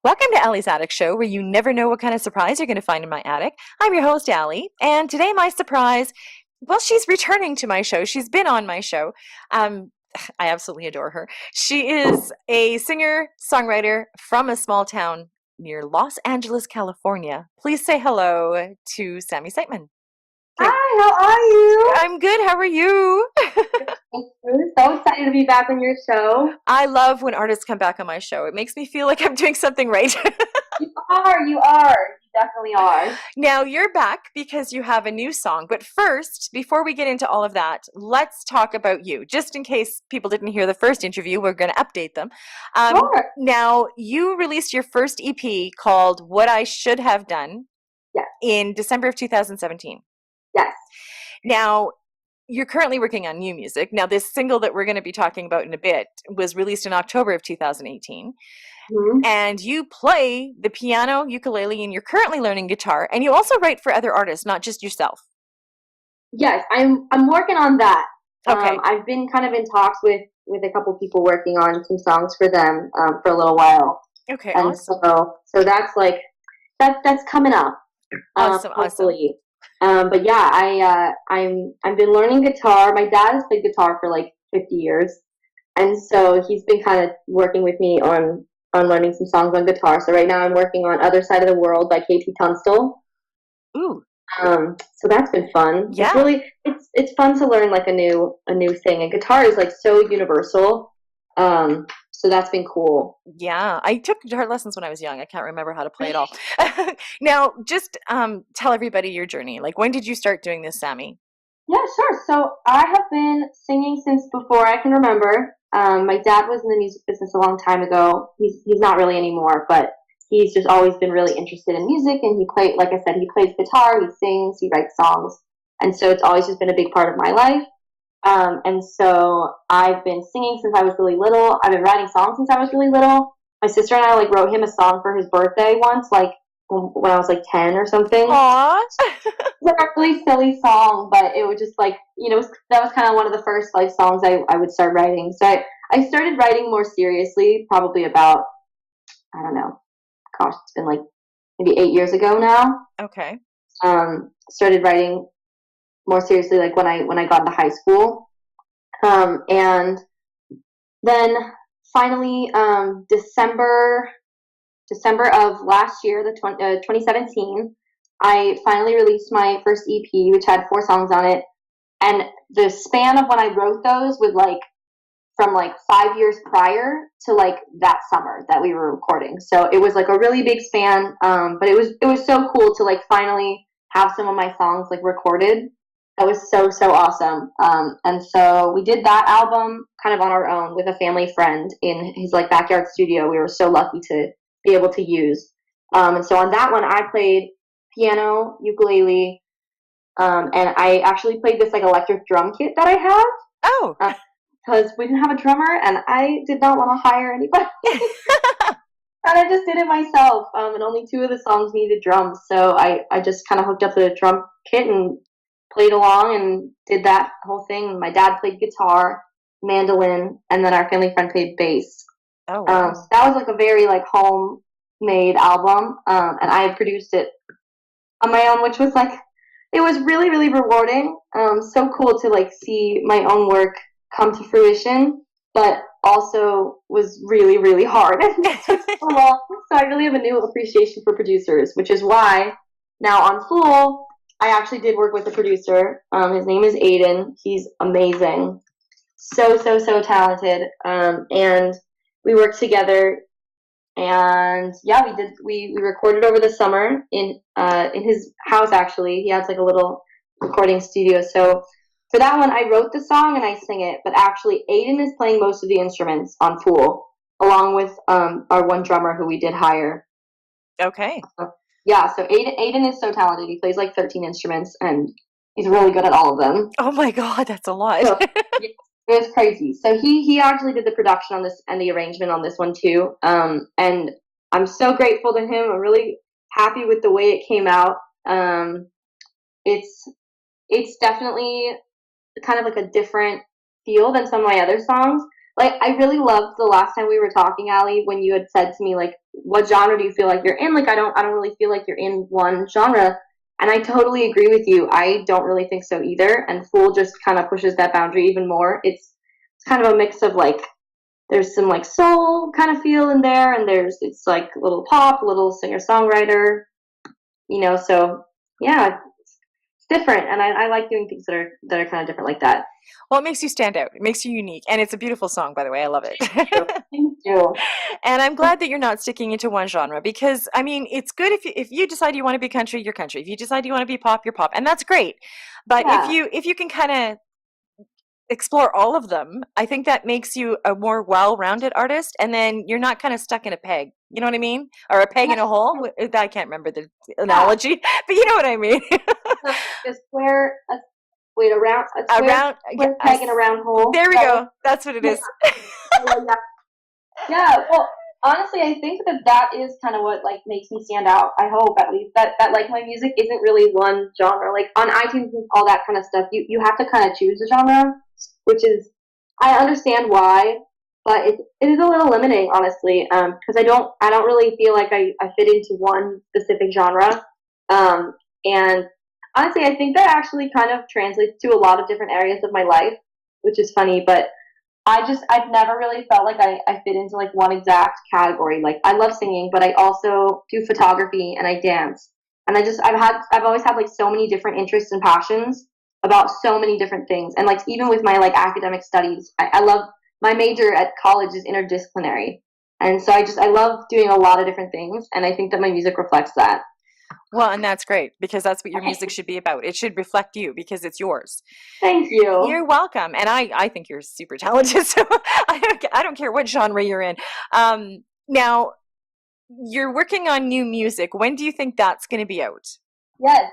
Welcome to Allie's Attic Show, where you never know what kind of surprise you're going to find in my attic. I'm your host, Allie, and today my surprise, well, she's returning to my show. She's been on my show. Um, I absolutely adore her. She is a singer-songwriter from a small town near Los Angeles, California. Please say hello to Sami Siteman. Hi, how are you? I'm good. How are you? I'm so excited to be back on your show. I love when artists come back on my show. It makes me feel like I'm doing something right. You definitely are. Now you're back because you have a new song. But first, before we get into all of that, let's talk about you. Just in case people didn't hear the first interview, we're going to update them. Sure. Now, you released your first EP called What I Should Have Done Yes. in December of 2017. Yes. Now, you're currently working on new music. Now, this single that we're going to be talking about in a bit was released in October of 2018. Mm-hmm. And you play the piano, ukulele, and you're currently learning guitar. And you also write for other artists, not just yourself. Yes, I'm working on that. Okay. I've been kind of in talks with a couple people working on some songs for them for a little while. Okay, And awesome. so that's like that's coming up. Awesome. Hopefully. But yeah, I've been learning guitar. My dad has played guitar for like 50 years, and so he's been kind of working with me on learning some songs on guitar. So right now I'm working on "Other Side of the World" by Katie Tunstall. Ooh. So that's been fun. Yeah. It's fun to learn like a new thing. And guitar is like so universal. So that's been cool. Yeah, I took guitar lessons when I was young. I can't remember how to play it all. Now, just tell everybody your journey. Like, when did you start doing this, Sami? Yeah, sure. So I have been singing since before I can remember. My dad was in the music business a long time ago. He's not really anymore, but he's just always been really interested in music. And like I said, he plays guitar, he sings, he writes songs, and so it's always just been a big part of my life. And so I've been singing since I was really little. I've been writing songs since I was really little. My sister and I like wrote him a song for his birthday once, like when I was like 10 or something. Aww. It's like a really silly song, but it was just like, that was kind of one of the first like songs I would start writing. So I started writing more seriously probably about, I don't know, gosh, it's been like maybe 8 years ago now. Okay. Started writing more seriously like when I got into high school. And then finally, December of last year, 2017, I finally released my first EP, which had 4 songs on it. And the span of when I wrote those was like from like 5 years prior to like that summer that we were recording. So it was like a really big span. But it was so cool to like finally have some of my songs like recorded. That was so awesome. And so we did that album kind of on our own with a family friend in his like backyard studio. We were so lucky to be able to use. And so on that one, I played piano, ukulele, and I actually played this like electric drum kit that I have. Oh. Because we didn't have a drummer, and I did not want to hire anybody. And I just did it myself. And only 2 of the songs needed drums, so I just kind of hooked up the drum kit and played along and did that whole thing. My dad played guitar, mandolin, and then our family friend played bass. Oh, wow. So that was like a very like homemade album, and I produced it on my own, which was like, it was really, really rewarding. So cool to like see my own work come to fruition, but also was really, really hard. So I really have a new appreciation for producers, which is why now on Fool, I actually did work with a producer. His name is Aiden. He's amazing. So talented. And we worked together, and yeah, we recorded over the summer in his house. Actually, he has like a little recording studio. So for that one, I wrote the song and I sing it, but actually Aiden is playing most of the instruments on Fool, along with our one drummer who we did hire. Okay. Yeah, so Aiden is so talented. He plays like 13 instruments, and he's really good at all of them. Oh my God, that's a lot. So, it was crazy. So he actually did the production on this and the arrangement on this one too. And I'm so grateful to him. I'm really happy with the way it came out. It's definitely kind of like a different feel than some of my other songs. Like, I really loved the last time we were talking, Allie, when you had said to me, like, what genre do you feel like you're in? Like, I don't really feel like you're in one genre. And I totally agree with you. I don't really think so either. And Fool just kind of pushes that boundary even more. It's kind of a mix of like, there's some like soul kind of feel in there, and it's like a little pop, a little singer songwriter, so yeah, it's different. And I like doing things that are kind of different like that. Well, it makes you stand out. It makes you unique. And it's a beautiful song, by the way. I love it. Thank you. And I'm glad that you're not sticking into one genre because, I mean, it's good if you decide you want to be country, you're country. If you decide you want to be pop, you're pop. And that's great. But Yeah. if you can kind of explore all of them, I think that makes you a more well-rounded artist, and then you're not kind of stuck in a peg. You know what I mean? Or a peg Yeah. in a hole. I can't remember the Yeah. analogy, but you know what I mean. A square, wait, a square peg in a round hole. There we go. That's what it is. Yeah. Yeah, well, honestly, I think that is kind of what like makes me stand out. I hope at least that like my music isn't really one genre. Like on iTunes and all that kind of stuff, you have to kind of choose a genre, which is I understand why, but it is a little limiting, honestly, because I don't really feel like I fit into one specific genre, and honestly, I think that actually kind of translates to a lot of different areas of my life, which is funny, but I've never really felt like I fit into like one exact category. Like I love singing, but I also do photography and I dance. And I've always had like so many different interests and passions about so many different things. And like even with my like academic studies, I love my major at college is interdisciplinary. And so I love doing a lot of different things, and I think that my music reflects that. Well, and that's great because that's what your music should be about. It should reflect you because it's yours. Thank you. You're welcome. And I think you're super talented. So I don't care what genre you're in. Now, you're working on new music. When do you think that's going to be out? Yes,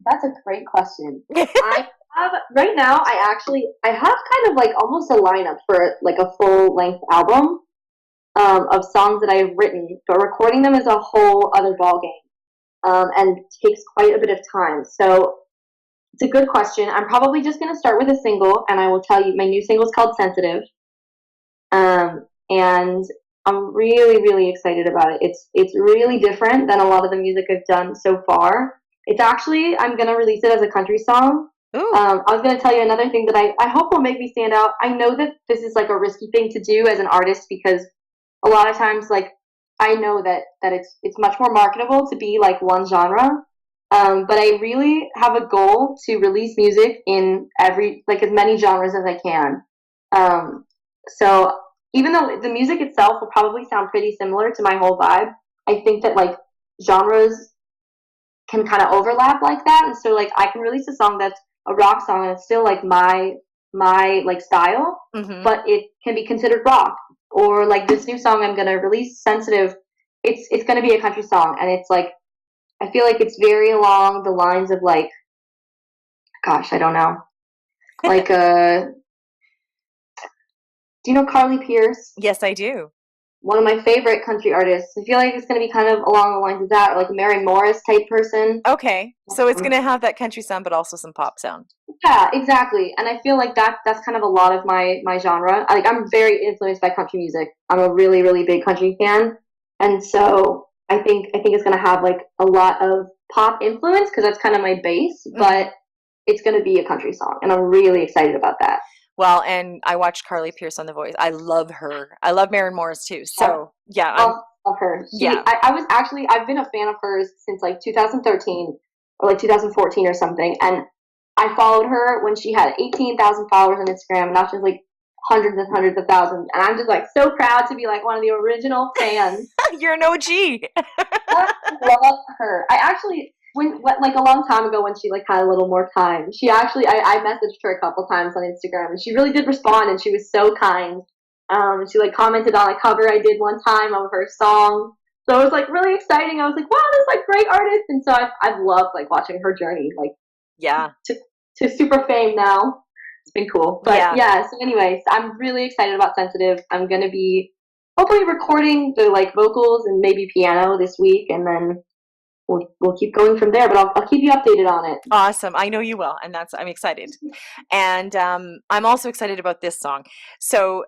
that's a great question. I have right now. I have kind of like almost a lineup for like a full length album of songs that I've written, but recording them is a whole other ballgame, and takes quite a bit of time. So it's a good question. I'm probably just gonna start with a single, and I will tell you my new single is called "Sensitive," and I'm really really excited about it. It's really different than a lot of the music I've done so far. It's actually I'm gonna release it as a country song. Ooh. I was gonna tell you another thing that I hope will make me stand out. I know that this is like a risky thing to do as an artist because a lot of times like I know that it's much more marketable to be like one genre. But I really have a goal to release music in every like as many genres as I can. So even though the music itself will probably sound pretty similar to my whole vibe, I think that like genres can kind of overlap like that, and so like I can release a song that's a rock song and it's still like my like style, Mm-hmm. but it can be considered rock. Or like this new song I'm gonna release, "Sensitive." It's gonna be a country song, and it's like I feel like it's very along the lines of like, gosh, I don't know, like do you know Carly Pierce? Yes, I do. One of my favorite country artists. I feel like it's gonna be kind of along the lines of that, or like a Mary Morris type person. Okay. So it's going Um, to have that country sound, but also some pop sound. Yeah, exactly. And I feel like that's kind of a lot of my genre. Like I'm very influenced by country music. I'm a really really big country fan, and so I think it's gonna have like a lot of pop influence because that's kind of my base. Mm-hmm. But it's gonna be a country song, and I'm really excited about that. Well, and I watched Carly Pierce on The Voice. I love her. I love Maren Morris too. Yeah, So yeah, of her. yeah. I was actually I've been a fan of hers since like 2013 or like 2014 or something, and I followed her when she had 18,000 followers on Instagram, and now she's like hundreds and hundreds of thousands. And I'm just like so proud to be like one of the original fans. You're an OG. I love her. I actually, like a long time ago when she like had a little more time, I messaged her a couple times on Instagram, and she really did respond, and she was so kind. She like commented on a cover I did one time of her song. So it was like really exciting. I was like, wow, this like great artist. And so I've loved like watching her journey, like Yeah. to super fame now. It's been cool. But Yeah. yeah, so anyways, I'm really excited about Sensitive. I'm gonna be hopefully recording the like vocals and maybe piano this week, and then we'll keep going from there. But I'll keep you updated on it. Awesome. I know you will, and I'm excited. And I'm also excited about this song. So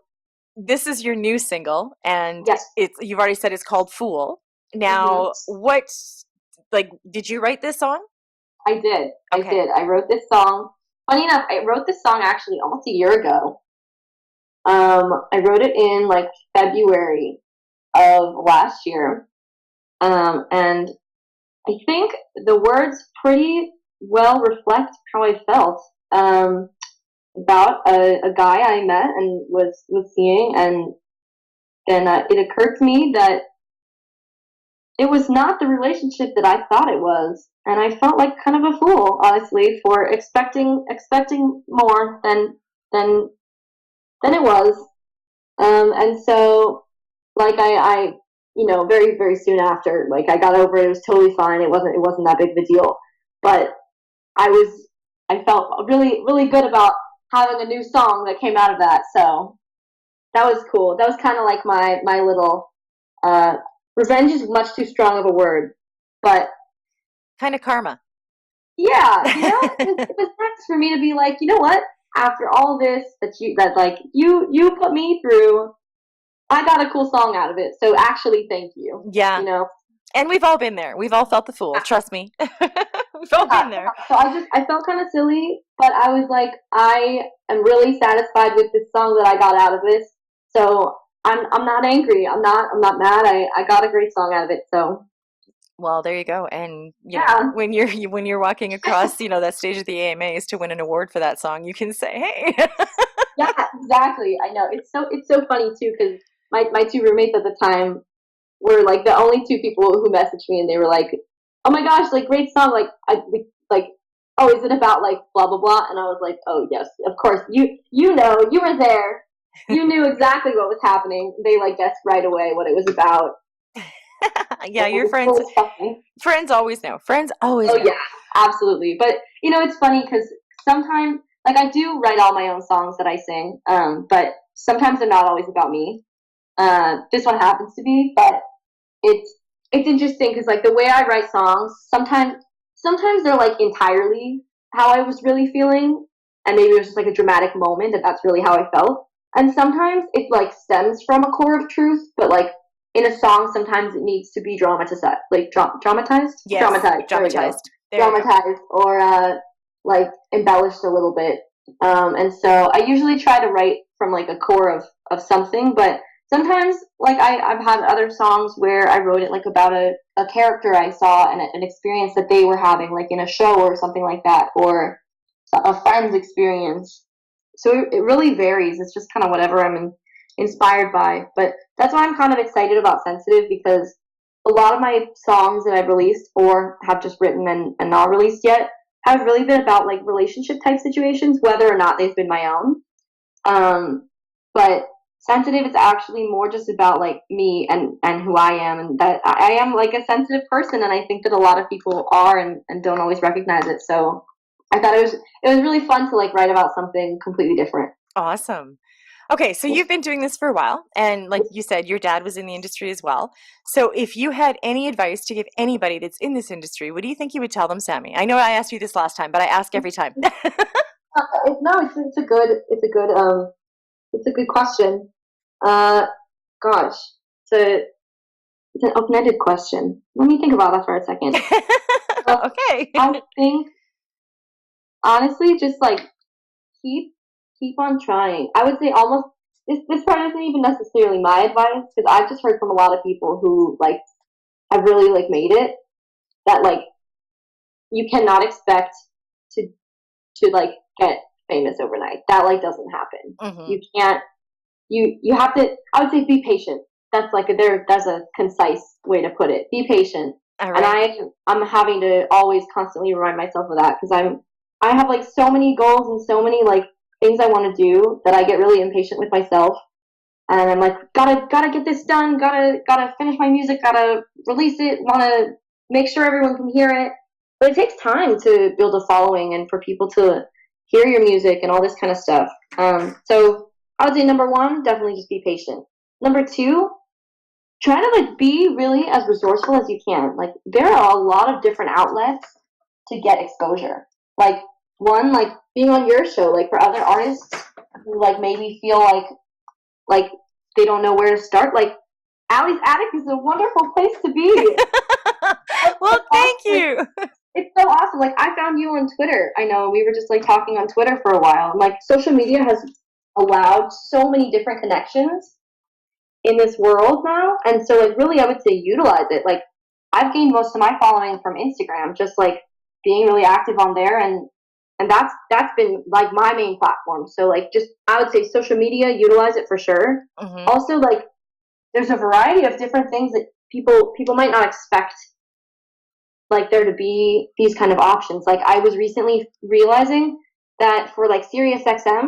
this is your new single, and Yes. it's you've already said it's called Fool. Hmm. Now, what like did you write this song? I did. I Okay. did. I wrote this song. Funny enough, I wrote this song actually almost a year ago. I wrote it in like February of last year. And I think the words pretty well reflect how I felt about a guy I met and was seeing, and then it occurred to me that it was not the relationship that I thought it was, and I felt like kind of a fool, honestly, for expecting more than than it was. And so, like I very very soon after, like I got over it. It was totally fine. It wasn't that big of a deal, but I felt really really good about having a new song that came out of that. So that was cool. That was kind of like my little uh, revenge is much too strong of a word, but Kind of karma. yeah, it was nice for me to be like, you know what? After all this that you put me through, I got a cool song out of it. So actually, thank you. Yeah. You know, And we've all been there. We've all felt the fool. Trust me. We've all yeah. been there. So I felt kind of silly, but I was like, I am really satisfied with this song that I got out of this. So I'm not angry. I'm not mad. I got a great song out of it. So Well, there you go. And yeah. when when you're walking across, that stage of the AMAs to win an award for that song, you can say, "Hey." Yeah, exactly. I know. It's so funny too because my two roommates at the time were like the only two people who messaged me, and they were like, "Oh my gosh, like great song! Like oh, is it about like blah blah blah?" And I was like, "Oh yes, of course. You were there. You knew exactly what was happening." They like guessed right away what it was about. Yeah, your It friends was funny. friends always know. Friends always Oh know. yeah, absolutely. But it's funny because sometimes, like, I do write all my own songs that I sing, but sometimes they're not always about me. This one happens to be, but it's interesting because like the way I write songs, sometimes they're like entirely how I was really feeling, and maybe it was just like a dramatic moment that's really how I felt. And sometimes it like stems from a core of truth, but like in a song, sometimes it needs to be dramatized, like dramatized, Yes, dramatized. There we go, dramatized. There you go. dramatized or like embellished a little bit. And so I usually try to write from like a core of something, but sometimes like I've had other songs where I wrote it like about a character I saw and an experience that they were having like in a show or something like that, or a friend's experience. So it really varies. It's just kind of whatever inspired by. But that's why I'm kind of excited about Sensitive, because a lot of my songs that I've released or have just written and not released yet have really been about like relationship type situations, whether or not they've been my own. But Sensitive is actually more just about like me and who I am, and that I am like a sensitive person, and I think that a lot of people are and don't always recognize it. So I thought it was really fun to like write about something completely different. Awesome. Okay, so you've been doing this for a while, and like you said, your dad was in the industry as well. So if you had any advice to give anybody that's in this industry, what do you think you would tell them, Sammy? I know I asked you this last time, but I ask every time. No, it's a good question. Uh, Gosh, it's a it's an open-ended question. Let me think about that for a second. Okay. I think honestly, just like keep keep on trying. I would say almost this part isn't even necessarily my advice because I've just heard from a lot of people who like have really like made it, that like you cannot expect to like get famous overnight. That like doesn't happen. Hmm. You can't. You have to. I would say be patient. That's like That's a concise way to put it. Be patient. All And right. I'm having to always constantly remind myself of that because I have like so many goals and so many like things I want to do that I get really impatient with myself. And I'm like, gotta get this done. Gotta finish my music. Gotta release it. Want to make sure everyone can hear it. But it takes time to build a following and for people to hear your music and all this kind of stuff. So I would say number one, definitely just be patient. Number two, try to like be really as resourceful as you can. Like there are a lot of different outlets to get exposure. Like one, like being on your show, like for other artists who like maybe feel like they don't know where to start. Like, Allie's Attic is a wonderful place to be. Well, thank you. It's so awesome. Like, I found you on Twitter. I know we were just like talking on Twitter for a while. And like, social media has allowed so many different connections in this world now. And so, like, really, I would say utilize it. Like, I've gained most of my following from Instagram, just like being really active on there, and that's been like my main platform. So like, just I would say social media, utilize it for sure. Hmm. Also, like, there's a variety of different things that people might not expect, like, there to be these kind of options. Like, I was recently realizing that for like Sirius XM,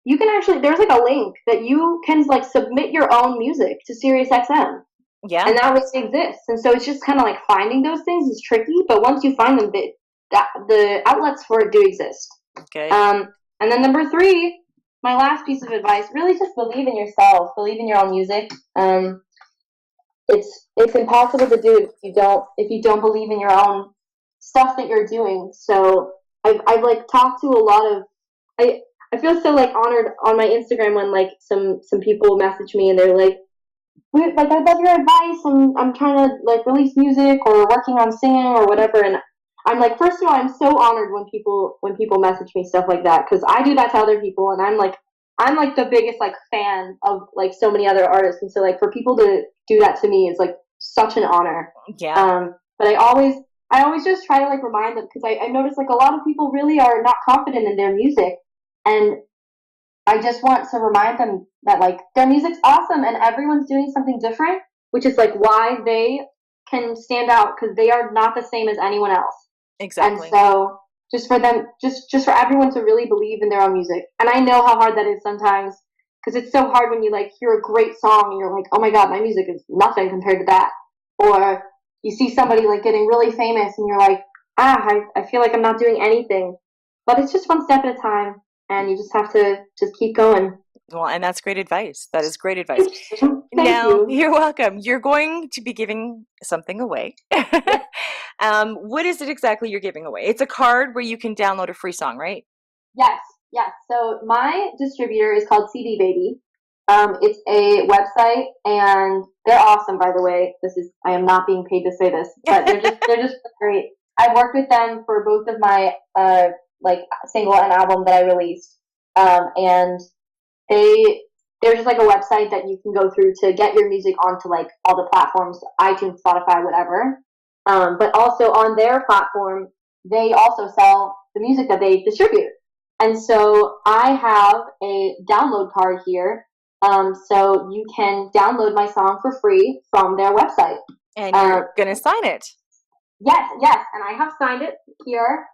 you can actually, there's like a link that you can like submit your own music to Sirius XM, Yeah. and that really exists. And so it's just kind of like finding those things is tricky, but once you find them, the outlets for it do exist. Okay. And then number three, my last piece of advice, really just believe in yourself, believe in your own music. It's impossible to do if you don't believe in your own stuff that you're doing. So I've like talked to a lot of, I feel so like honored on my Instagram when like some people message me and they're like, I love your advice. I'm trying to like release music or working on singing or whatever. And I'm like, first of all, I'm so honored when people message me stuff like that, because I do that to other people, and I'm like the biggest like fan of like so many other artists, and so like for people to do that to me is like such an honor. Yeah. But I always just try to like remind them, because I notice like a lot of people really are not confident in their music, and I just want to remind them that like their music's awesome and everyone's doing something different, which is like why they can stand out, because they are not the same as anyone else. Exactly. And so just for them, just for everyone to really believe in their own music. And I know how hard that is sometimes, because it's so hard when you like hear a great song and you're like, oh my god, my music is nothing compared to that. Or you see somebody like getting really famous and you're like, I feel like I'm not doing anything. But it's just one step at a time, and you just have to just keep going. Well, and that's great advice. That is great advice. Thank Now, you. you're welcome. You're going to be giving something away. Yes, What is it exactly you're giving away? It's a card where you can download a free song, right? yes, yes. So my distributor is called CD Baby. It's a website, and they're awesome. By the way, I am not being paid to say this, but they're just great. I've worked with them for both of my like single and album that I released, and they they're just like a website that you can go through to get your music onto like all the platforms, iTunes, Spotify, whatever. But also on their platform, they also sell the music that they distribute. And so I have a download card here. So you can download my song for free from their website. And you're going to sign it. Yes, yes. And I have signed it here.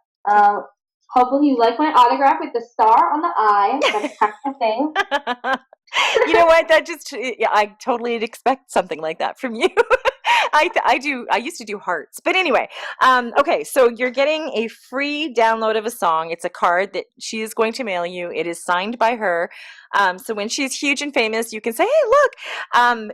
Hopefully you like my autograph with the star on the eye. That's kind of a thing. You know what? That just, yeah, I totally expect something like that from you. I used to do hearts, but anyway. Okay, so you're getting a free download of a song. It's a card that she is going to mail you. It is signed by her. So when she's huge and famous, you can say, "Hey, look!"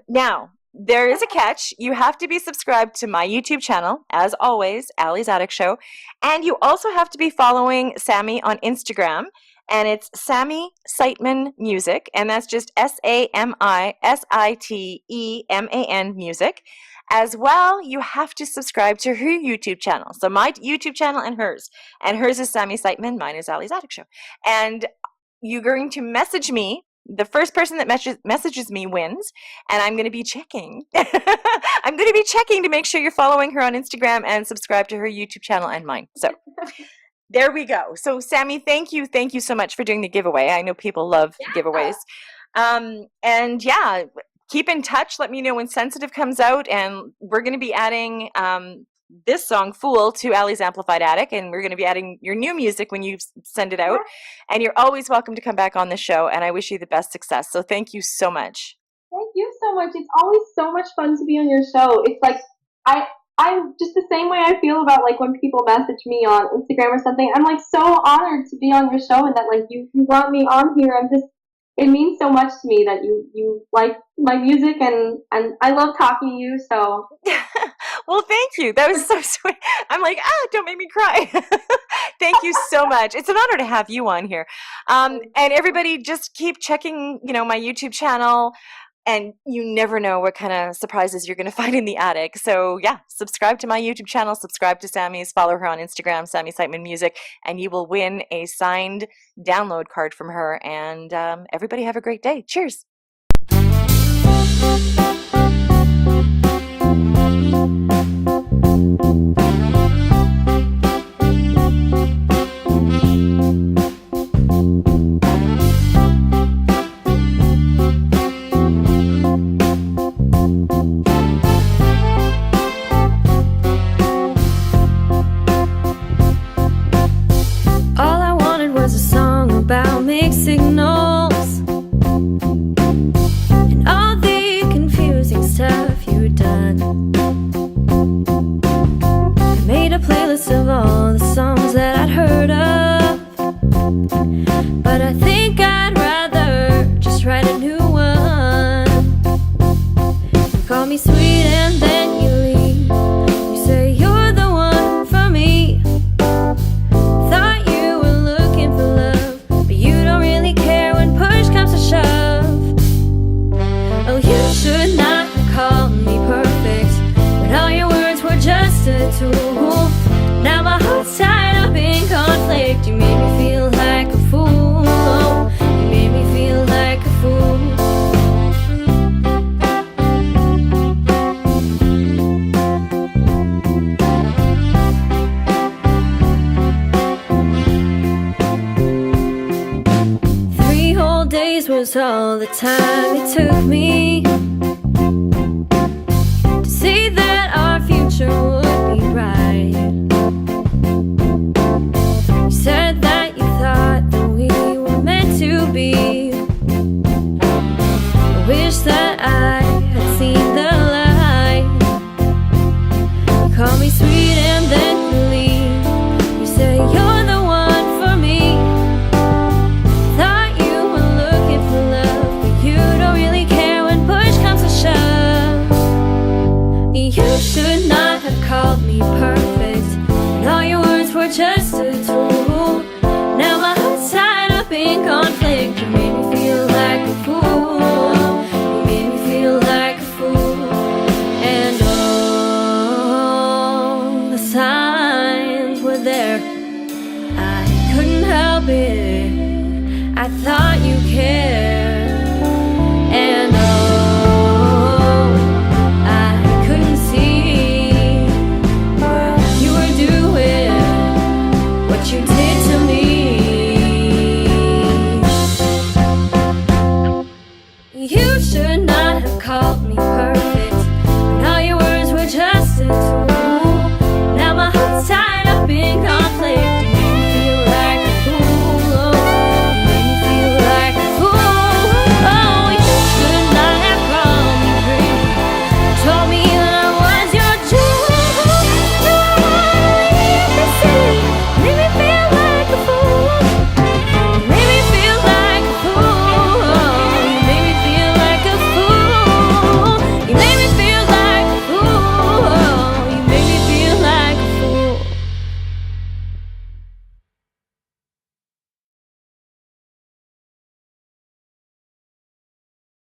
Now there is a catch. You have to be subscribed to my YouTube channel, as always, Allie's Attic Show, and you also have to be following Sami on Instagram. And it's Sami Siteman Music, and that's just SamiSiteman Music. As well, you have to subscribe to her YouTube channel. So my YouTube channel and hers. And hers is Sami Siteman, mine is Allie's Attic Show. And you're going to message me. The first person that messages me wins, and I'm going to be checking. I'm going to be checking to make sure you're following her on Instagram and subscribe to her YouTube channel and mine. So there we go. So Sami, thank you so much for doing the giveaway. I know people love giveaways. And yeah, keep in touch. Let me know when Sensitive comes out, and we're going to be adding this song Fool to Allie's Amplified Attic, and we're going to be adding your new music when you send it out. And you're always welcome to come back on the show, and I wish you the best success. So thank you so much. Thank you so much. It's always so much fun to be on your show. It's like I'm just the same way I feel about like when people message me on Instagram or something. I'm like so honored to be on your show, and that like you want me on here. It means so much to me that you like my music, and I love talking to you. So well, thank you. That was so sweet. I'm like, don't make me cry. Thank you so much. It's an honor to have you on here. And everybody just keep checking, my YouTube channel. And you never know what kind of surprises you're going to find in the attic. So yeah, subscribe to my YouTube channel, subscribe to Sammy's, follow her on Instagram, Sami Siteman Music, and you will win a signed download card from her. And everybody have a great day. Cheers. Signals and all the confusing stuff you've done. I made a playlist of all the songs that I'd heard of, but I think I'd rather just write a new one. You call me sweet and then you leave. You say you're the one for me. Thought you were looking for love, but you don't really care when push comes to shove. Oh, you should not have called me perfect when all your words were just a tool. Now my heart's tied up in conflict. You made me feel like a fool. You made me feel like a fool. 3 whole days was all the time it took me to see that our future would be bright. You said that you thought that we were meant to be. I wish that I had seen the light. You call me sweet and then you leave. You say you're the one for me. Thought you were looking for love, but you don't really care when push comes to shove. You should not have called me perfect when all your words were just a tool. Now my heart's tied up in conflict. You made me feel like a fool. You made me feel like a fool. And all the signs were there. I couldn't help it. I thought